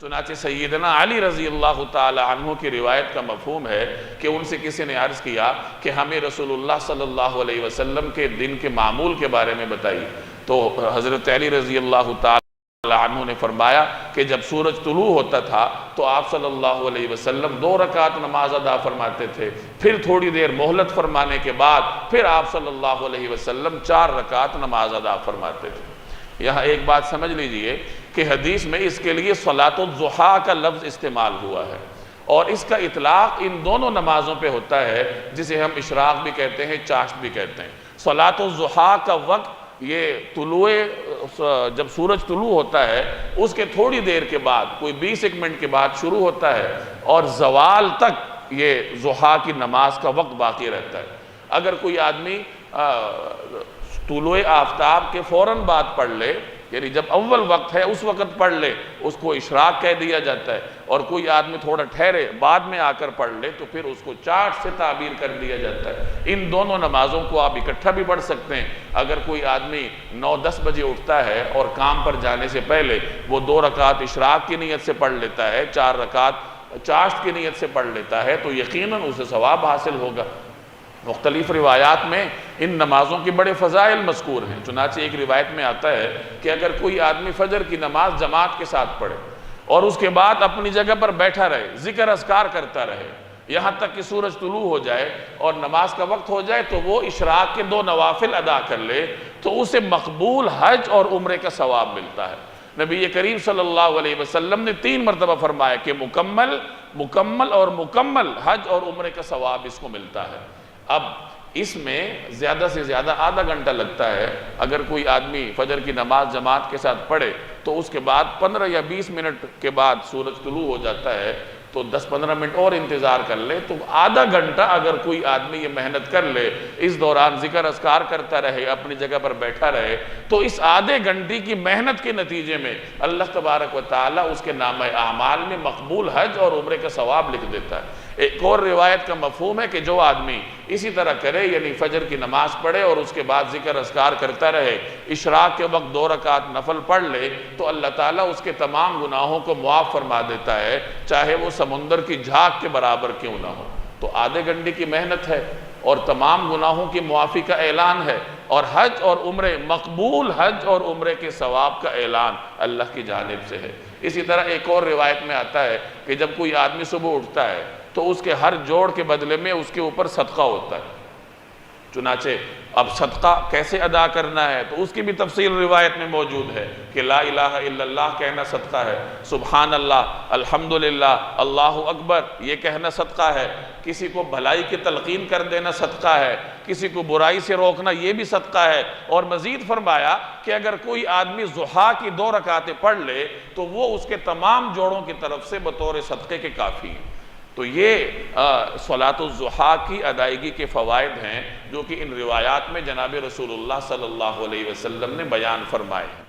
چنانچہ سیدنا علی رضی اللہ تعالی عنہ کی روایت کا مفہوم ہے کہ ان سے کسی نے عرض کیا کہ ہمیں رسول اللہ صلی اللہ علیہ وسلم کے دن کے معمول کے بارے میں بتائیے، تو حضرت علی رضی اللہ تعالی عنہ نے فرمایا کہ جب سورج طلوع ہوتا تھا تو آپ صلی اللہ علیہ وسلم 2 رکعت نماز ادا فرماتے تھے، پھر تھوڑی دیر مہلت فرمانے کے بعد پھر آپ صلی اللہ علیہ وسلم 4 رکعت نماز ادا فرماتے تھے۔ یہاں ایک بات سمجھ لیجئے کہ حدیث میں اس کے لیے صلاۃ الضحیٰ کا لفظ استعمال ہوا ہے، اور اس کا اطلاق ان دونوں نمازوں پہ ہوتا ہے جسے ہم اشراق بھی کہتے ہیں، چاشت بھی کہتے ہیں۔ صلاۃ الضحیٰ کا وقت یہ جب سورج طلوع ہوتا ہے اس کے تھوڑی دیر کے بعد، کوئی 20 منٹ کے بعد شروع ہوتا ہے، اور زوال تک یہ ضحیٰ کی نماز کا وقت باقی رہتا ہے۔ اگر کوئی آدمی طلوع آفتاب کے فوراً بعد پڑھ لے، یعنی جب اول وقت ہے اس وقت پڑھ لے، اس کو اشراق کہہ دیا جاتا ہے، اور کوئی آدمی تھوڑا ٹھہرے بعد میں آ کر پڑھ لے تو پھر اس کو چاشت سے تعبیر کر دیا جاتا ہے۔ ان دونوں نمازوں کو آپ اکٹھا بھی پڑھ سکتے ہیں۔ اگر کوئی آدمی 9-10 بجے اٹھتا ہے اور کام پر جانے سے پہلے وہ 2 رکعت اشراق کی نیت سے پڑھ لیتا ہے، 4 رکعت چاشت کی نیت سے پڑھ لیتا ہے، تو یقیناً اسے ثواب حاصل ہوگا۔ مختلف روایات میں ان نمازوں کی بڑے فضائل مذکور ہیں۔ چنانچہ ایک روایت میں آتا ہے کہ اگر کوئی آدمی فجر کی نماز جماعت کے ساتھ پڑھے اور اس کے بعد اپنی جگہ پر بیٹھا رہے، ذکر اذکار کرتا رہے یہاں تک کہ سورج طلوع ہو جائے اور نماز کا وقت ہو جائے، تو وہ اشراق کے 2 نوافل ادا کر لے تو اسے مقبول حج اور عمرے کا ثواب ملتا ہے۔ نبی کریم صلی اللہ علیہ وسلم نے 3 مرتبہ فرمایا کہ مکمل اور مکمل حج اور عمرے کا ثواب اس کو ملتا ہے۔ اب اس میں زیادہ سے زیادہ آدھا گھنٹہ لگتا ہے۔ اگر کوئی آدمی فجر کی نماز جماعت کے ساتھ پڑھے تو اس کے بعد 15 یا 20 منٹ کے بعد سورج طلوع ہو جاتا ہے، تو 10-15 منٹ اور انتظار کر لے، تو آدھا گھنٹہ اگر کوئی آدمی یہ محنت کر لے، اس دوران ذکر اذکار کرتا رہے، اپنی جگہ پر بیٹھا رہے، تو اس آدھے گھنٹے کی محنت کے نتیجے میں اللہ تبارک و تعالیٰ اس کے نامہ اعمال میں مقبول حج اور عمرے کا ثواب لکھ دیتا ہے۔ ایک اور روایت کا مفہوم ہے کہ جو آدمی اسی طرح کرے، یعنی فجر کی نماز پڑھے اور اس کے بعد ذکر اذکار کرتا رہے، اشراق کے وقت 2 رکعت نفل پڑھ لے، تو اللہ تعالیٰ اس کے تمام گناہوں کو معاف فرما دیتا ہے، چاہے وہ سمندر کی جھاگ کے برابر کیوں نہ ہو۔ تو آدھے گھنٹے کی محنت ہے اور تمام گناہوں کی معافی کا اعلان ہے، اور حج اور عمرے، مقبول حج اور عمرے کے ثواب کا اعلان اللہ کی جانب سے ہے۔ اسی طرح ایک اور روایت میں آتا ہے کہ جب کوئی آدمی صبح اٹھتا ہے تو اس کے ہر جوڑ کے بدلے میں اس کے اوپر صدقہ ہوتا ہے۔ چنانچہ اب صدقہ کیسے ادا کرنا ہے تو اس کی بھی تفصیل روایت میں موجود ہے کہ لا الہ الا اللہ کہنا صدقہ ہے، سبحان اللہ، الحمدللہ، اللہ اکبر یہ کہنا صدقہ ہے، کسی کو بھلائی کی تلقین کر دینا صدقہ ہے، کسی کو برائی سے روکنا یہ بھی صدقہ ہے۔ اور مزید فرمایا کہ اگر کوئی آدمی ضحیٰ کی 2 رکعتیں پڑھ لے تو وہ اس کے تمام جوڑوں کی طرف سے بطور صدقے کے کافی ہیں۔ تو یہ صلاۃ الضحیٰ کی ادائیگی کے فوائد ہیں جو کہ ان روایات میں جناب رسول اللہ صلی اللہ علیہ وسلم نے بیان فرمائے ہیں۔